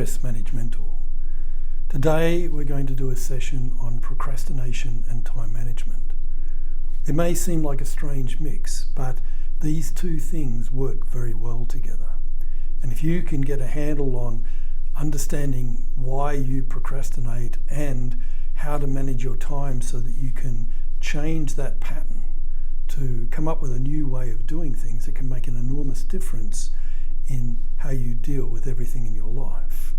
stress management tool. Today we're going to do a session on procrastination and time management. It may seem like a strange mix, but these two things work very well together. And if you can get a handle on understanding why you procrastinate and how to manage your time so that you can change that pattern to come up with a new way of doing things, it can make an enormous difference in how you deal with everything in your life.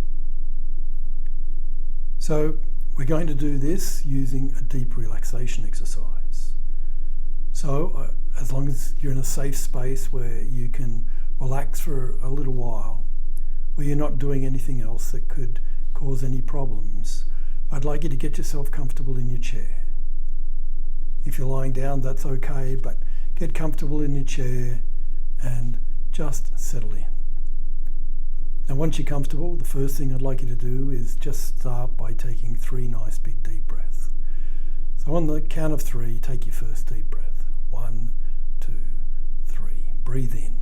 So we're going to do this using a deep relaxation exercise. So as long as you're in a safe space where you can relax for a little while, where you're not doing anything else that could cause any problems, I'd like you to get yourself comfortable in your chair. If you're lying down, that's okay, but get comfortable in your chair and just settle in. Now once you're comfortable, the first thing I'd like you to do is just start by taking 3 nice big deep breaths. So on the count of 3, take your first deep breath. 1, 2, 3. Breathe in.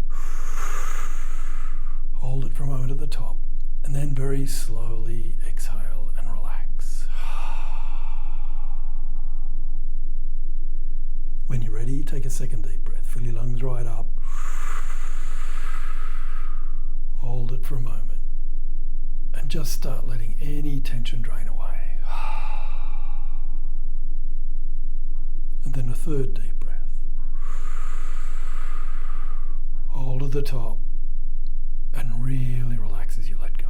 Hold it for a moment at the top, and then very slowly exhale and relax. When you're ready, take a second deep breath. Fill your lungs right up. Hold it for a moment, and just start letting any tension drain away. And then a third deep breath. Hold at the top and really relax as you let go.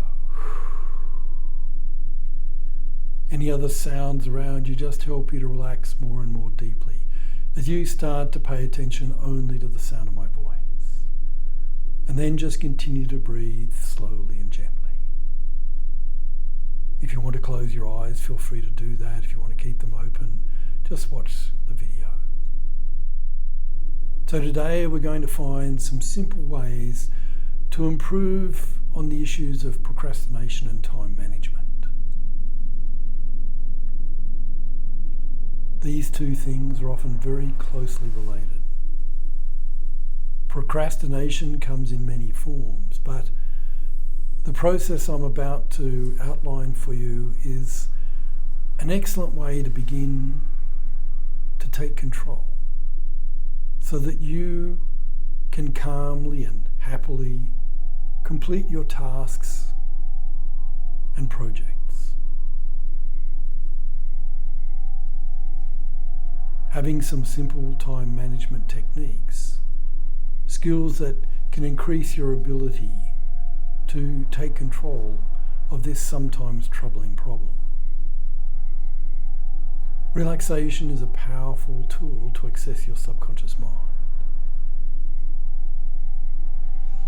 Any other sounds around you just help you to relax more and more deeply as you start to pay attention only to the sound of my voice. And then just continue to breathe slowly and gently. If you want to close your eyes, feel free to do that. If you want to keep them open, just watch the video. So today we're going to find some simple ways to improve on the issues of procrastination and time management. These two things are often very closely related. Procrastination comes in many forms, but the process I'm about to outline for you is an excellent way to begin to take control so that you can calmly and happily complete your tasks and projects. Having some simple time management techniques, skills that can increase your ability to take control of this sometimes troubling problem. Relaxation is a powerful tool to access your subconscious mind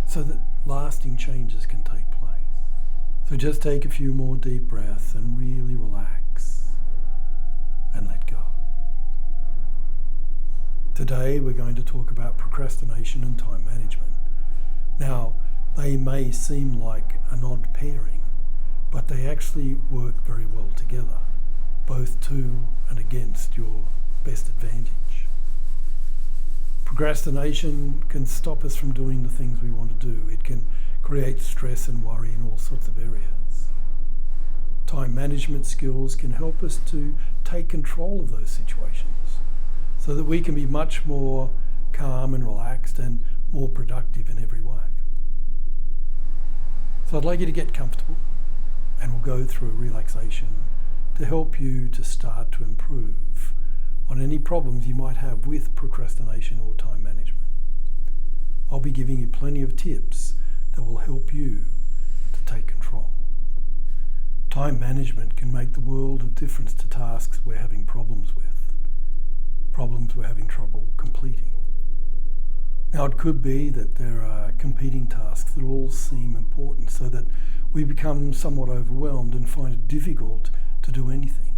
so that lasting changes can take place. So just take a few more deep breaths and really relax and let go. Today we're going to talk about procrastination and time management. Now, they may seem like an odd pairing, but they actually work very well together, both to and against your best advantage. Procrastination can stop us from doing the things we want to do. It can create stress and worry in all sorts of areas. Time management skills can help us to take control of those situations so that we can be much more calm and relaxed and more productive in every way. So I'd like you to get comfortable, and we'll go through a relaxation to help you to start to improve on any problems you might have with procrastination or time management. I'll be giving you plenty of tips that will help you to take control. Time management can make the world of difference to tasks we're having problems with, problems we're having trouble completing. Now it could be that there are competing tasks that all seem important so that we become somewhat overwhelmed and find it difficult to do anything.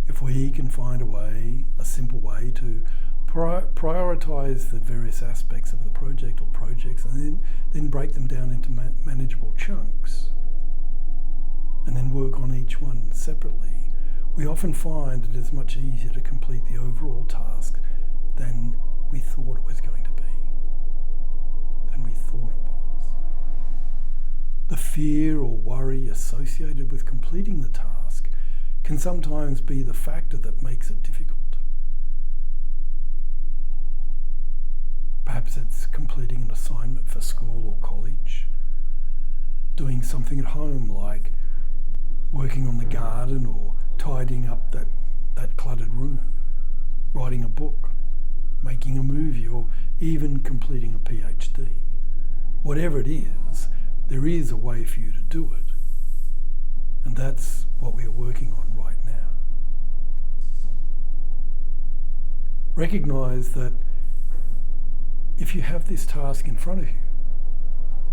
If we can find a simple way to prioritize the various aspects of the project or projects and then break them down into manageable chunks and then work on each one separately, we often find it is much easier to complete the overall task than we thought it was going to be, than we thought it was. The fear or worry associated with completing the task can sometimes be the factor that makes it difficult. Perhaps it's completing an assignment for school or college, doing something at home like working on the garden or tidying up that cluttered room, writing a book, making a movie, or even completing a PhD. Whatever it is, there is a way for you to do it. And that's what we are working on right now. Recognize that if you have this task in front of you,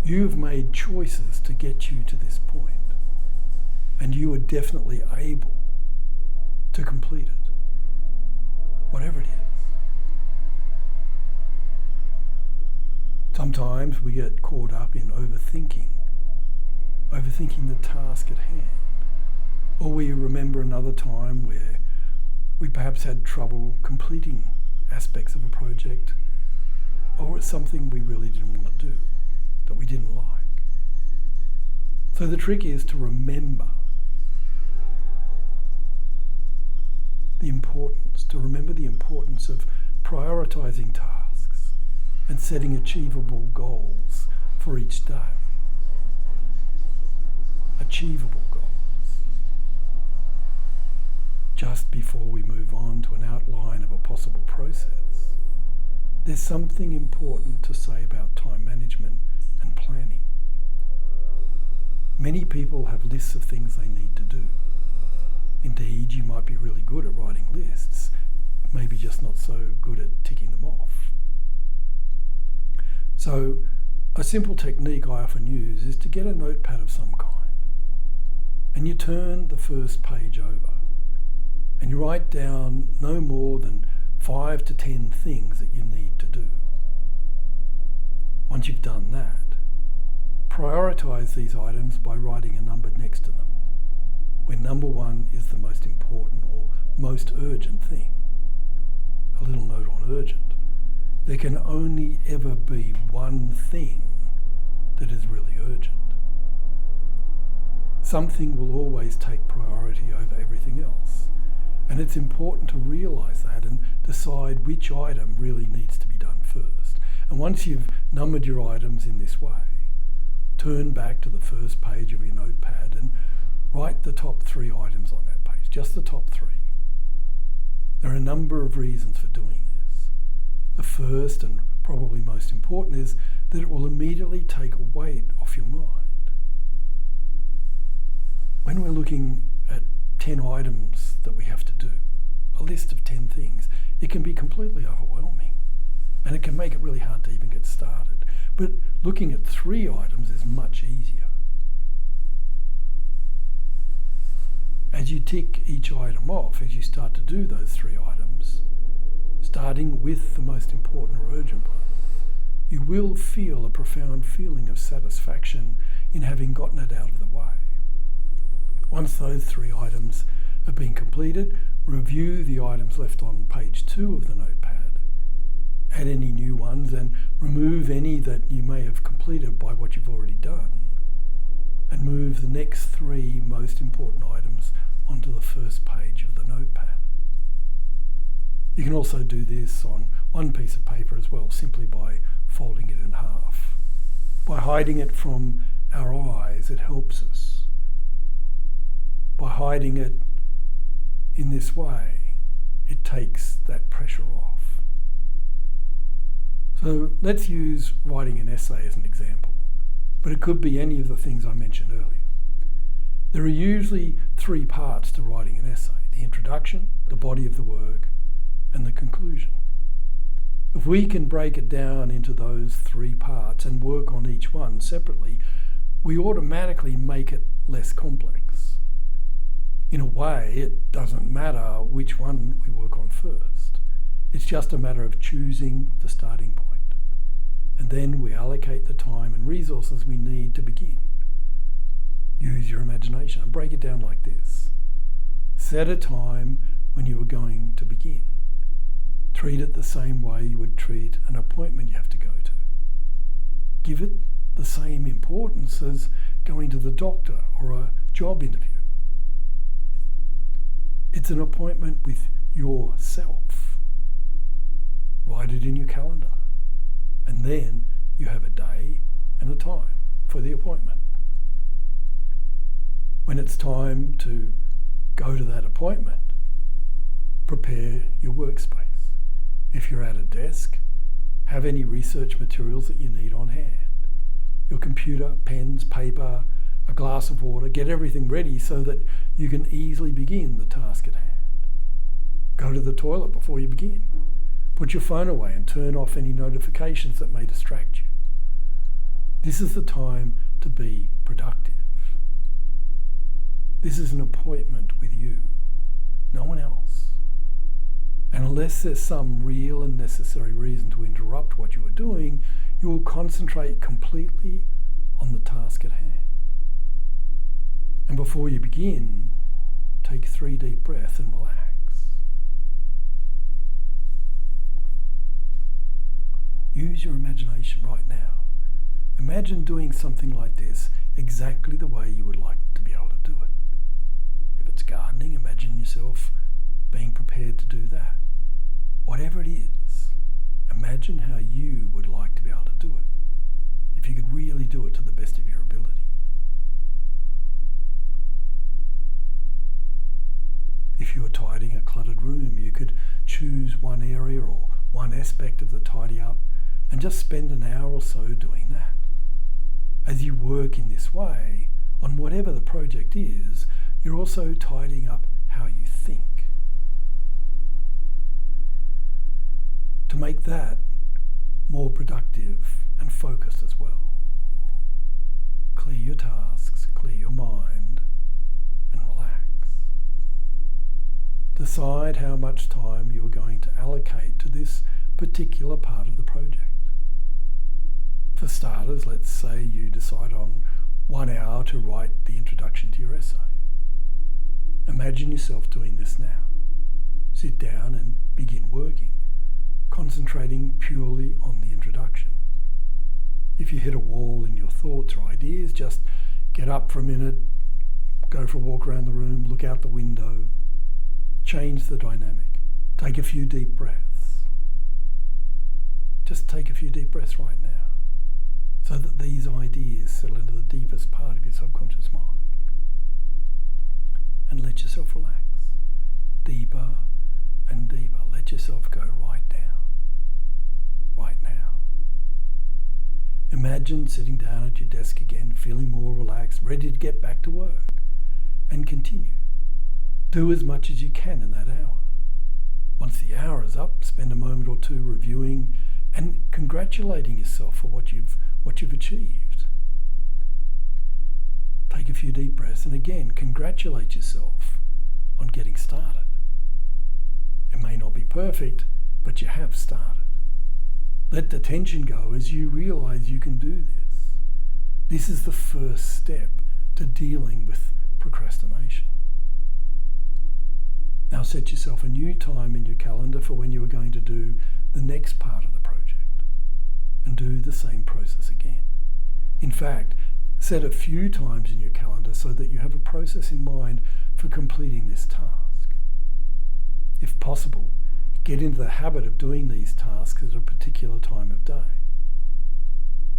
you've made choices to get you to this point, and you are definitely able to complete it, whatever it is. Sometimes we get caught up in overthinking the task at hand. Or we remember another time where we perhaps had trouble completing aspects of a project, or it's something we really didn't want to do, that we didn't like. So the trick is to remember the importance of prioritizing tasks and setting achievable goals for each day. Achievable goals. Just before we move on to an outline of a possible process, there's something important to say about time management and planning. Many people have lists of things they need to do. Indeed, you might be really good at writing lists, maybe just not so good at ticking them off. So, a simple technique I often use is to get a notepad of some kind, and you turn the first page over, and you write down no more than 5 to 10 things that you need to do. Once you've done that, prioritize these items by writing a number next to them, where number 1 is the most important or most urgent thing. A little note on urgent. There can only ever be one thing that is really urgent. Something will always take priority over everything else. And it's important to realise that and decide which item really needs to be done first. And once you've numbered your items in this way, turn back to the first page of your notepad and write the top 3 items on that page, just the top 3. There are a number of reasons for doing this. The first and probably most important is that it will immediately take a weight off your mind. When we're looking at 10 items that we have to do, a list of 10 things, it can be completely overwhelming, and it can make it really hard to even get started. But looking at 3 items is much easier. As you tick each item off, as you start to do those 3 items, starting with the most important or urgent one, you will feel a profound feeling of satisfaction in having gotten it out of the way. Once those 3 items have been completed, review the items left on page 2 of the notepad, add any new ones, and remove any that you may have completed by what you've already done, and move the next 3 most important items onto the first page of the notepad. You can also do this on one piece of paper as well, simply by folding it in half. By hiding it from our eyes, it helps us. By hiding it in this way, it takes that pressure off. So let's use writing an essay as an example, but it could be any of the things I mentioned earlier. There are usually 3 parts to writing an essay: the introduction, the body of the work, and the conclusion. If we can break it down into those 3 parts and work on each one separately, we automatically make it less complex. In a way, it doesn't matter which one we work on first. It's just a matter of choosing the starting point. And then we allocate the time and resources we need to begin. Use your imagination and break it down like this. Set a time when you are going to begin. Treat it the same way you would treat an appointment you have to go to. Give it the same importance as going to the doctor or a job interview. It's an appointment with yourself. Write it in your calendar. And then you have a day and a time for the appointment. When it's time to go to that appointment, prepare your workspace. If you're at a desk, have any research materials that you need on hand. Your computer, pens, paper, a glass of water, get everything ready so that you can easily begin the task at hand. Go to the toilet before you begin. Put your phone away and turn off any notifications that may distract you. This is the time to be productive. This is an appointment with you, no one else. And unless there's some real and necessary reason to interrupt what you are doing, you will concentrate completely on the task at hand. And before you begin, take 3 deep breaths and relax. Use your imagination right now. Imagine doing something like this exactly the way you would like to be able to do it. If it's gardening, imagine yourself being prepared to do that. Whatever it is, imagine how you would like to be able to do it. If you could really do it to the best of your ability. If you were tidying a cluttered room, you could choose one area or one aspect of the tidy up and just spend an hour or so doing that. As you work in this way, on whatever the project is, you're also tidying up how you think. To make that more productive and focused as well. Clear your tasks, clear your mind, and relax. Decide how much time you are going to allocate to this particular part of the project. For starters, let's say you decide on 1 hour to write the introduction to your essay. Imagine yourself doing this now. Sit down and begin working, concentrating purely on the introduction. If you hit a wall in your thoughts or ideas, just get up for a minute, go for a walk around the room, look out the window, change the dynamic, take a few deep breaths. Just take a few deep breaths right now, so that these ideas settle into the deepest part of your subconscious mind. And let yourself relax. Deeper and deeper. Let yourself go right down. Right now. Imagine sitting down at your desk again, feeling more relaxed, ready to get back to work. And continue. Do as much as you can in that hour. Once the hour is up, spend a moment or two reviewing and congratulating yourself for what you've achieved. Take a few deep breaths and again congratulate yourself on getting started. It may not be perfect, but you have started. Let the tension go as you realize you can do this. This is the first step to dealing with procrastination. Now set yourself a new time in your calendar for when you are going to do the next part of the project. And do the same process again. In fact, set a few times in your calendar so that you have a process in mind for completing this task. If possible, get into the habit of doing these tasks at a particular time of day.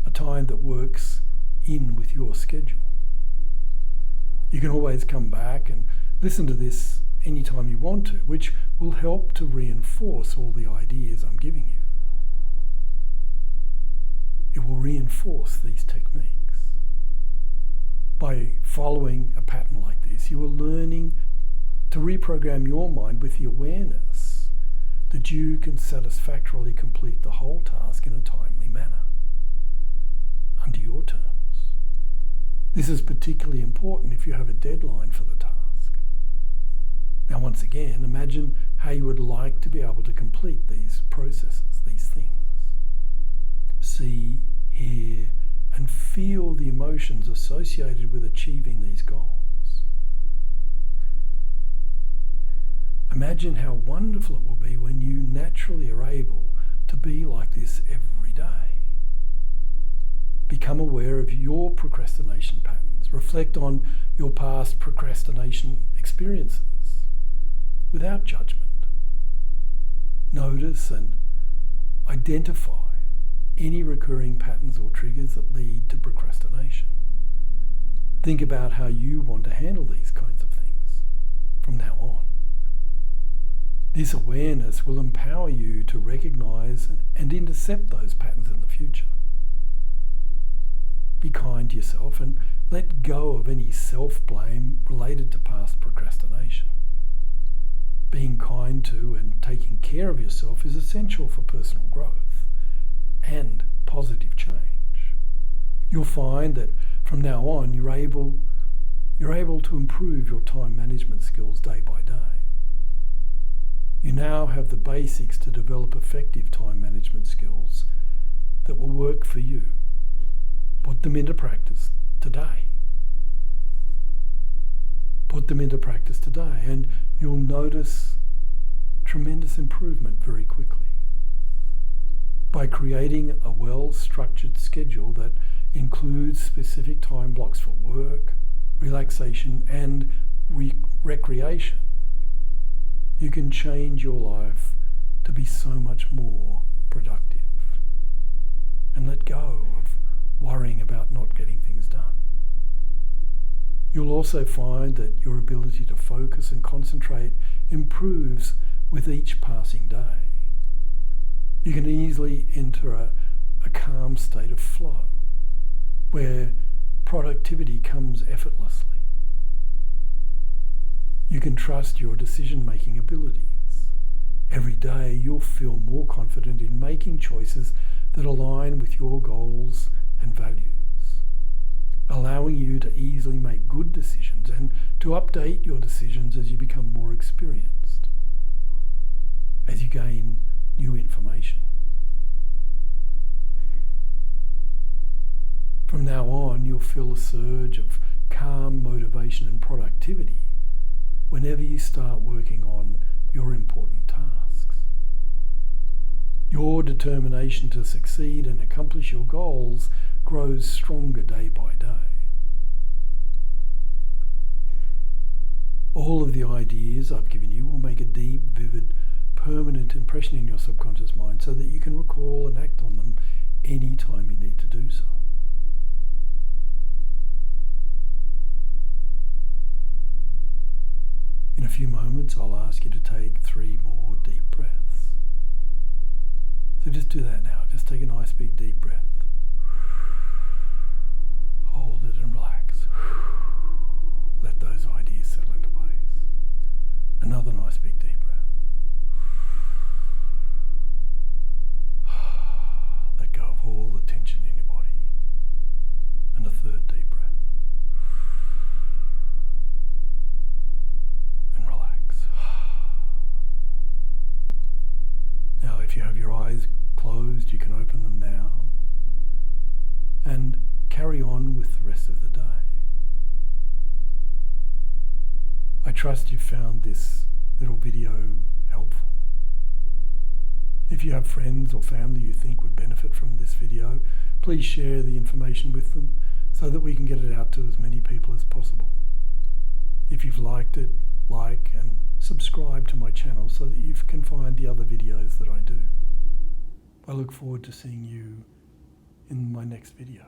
A time that works in with your schedule. You can always come back and listen to this anytime you want to, which will help to reinforce all the ideas I'm giving you. It will reinforce these techniques. By following a pattern like this, you are learning to reprogram your mind with the awareness that you can satisfactorily complete the whole task in a timely manner, under your terms. This is particularly important if you have a deadline for the task. Now, once again, imagine how you would like to be able to complete these processes, these things. See, hear, and feel the emotions associated with achieving these goals. Imagine how wonderful it will be when you naturally are able to be like this every day. Become aware of your procrastination patterns Reflect on your past procrastination experiences without judgment. Notice and identify any recurring patterns or triggers that lead to procrastination. Think about how you want to handle these kinds of things from now on. This awareness will empower you to recognize and intercept those patterns in the future. Be kind to yourself and let go of any self-blame related to past procrastination. Being kind to and taking care of yourself is essential for personal growth and positive change. You'll find that from now on you're able to improve your time management skills day by day. You now have the basics to develop effective time management skills that will work for you. Put them into practice today. Put them into practice today, and you'll notice tremendous improvement very quickly. By creating a well-structured schedule that includes specific time blocks for work, relaxation, and recreation, you can change your life to be so much more productive and let go of worrying about not getting things done. You'll also find that your ability to focus and concentrate improves with each passing day. You can easily enter a calm state of flow where productivity comes effortlessly. You can trust your decision-making abilities. Every day you'll feel more confident in making choices that align with your goals and values, allowing you to easily make good decisions and to update your decisions as you become more experienced, as you gain new information. From now on, you'll feel a surge of calm motivation and productivity whenever you start working on your important tasks. Your determination to succeed and accomplish your goals grows stronger day by day. All of the ideas I've given you will make a deep, vivid, permanent impression in your subconscious mind so that you can recall and act on them any time you need to do so. In a few moments, I'll ask you to take 3 more deep breaths. So just do that now. Just take a nice big deep breath. Hold it and relax. Let those ideas settle into place. Another nice big deep breath. Let go of all the tension in your body. And a 3rd deep breath. And relax. Now, if you have your eyes closed, you can open them now and carry on with the rest of the day. I trust you found this little video helpful. If you have friends or family you think would benefit from this video, please share the information with them so that we can get it out to as many people as possible. If you've liked it, like and subscribe to my channel so that you can find the other videos that I do. I look forward to seeing you in my next video.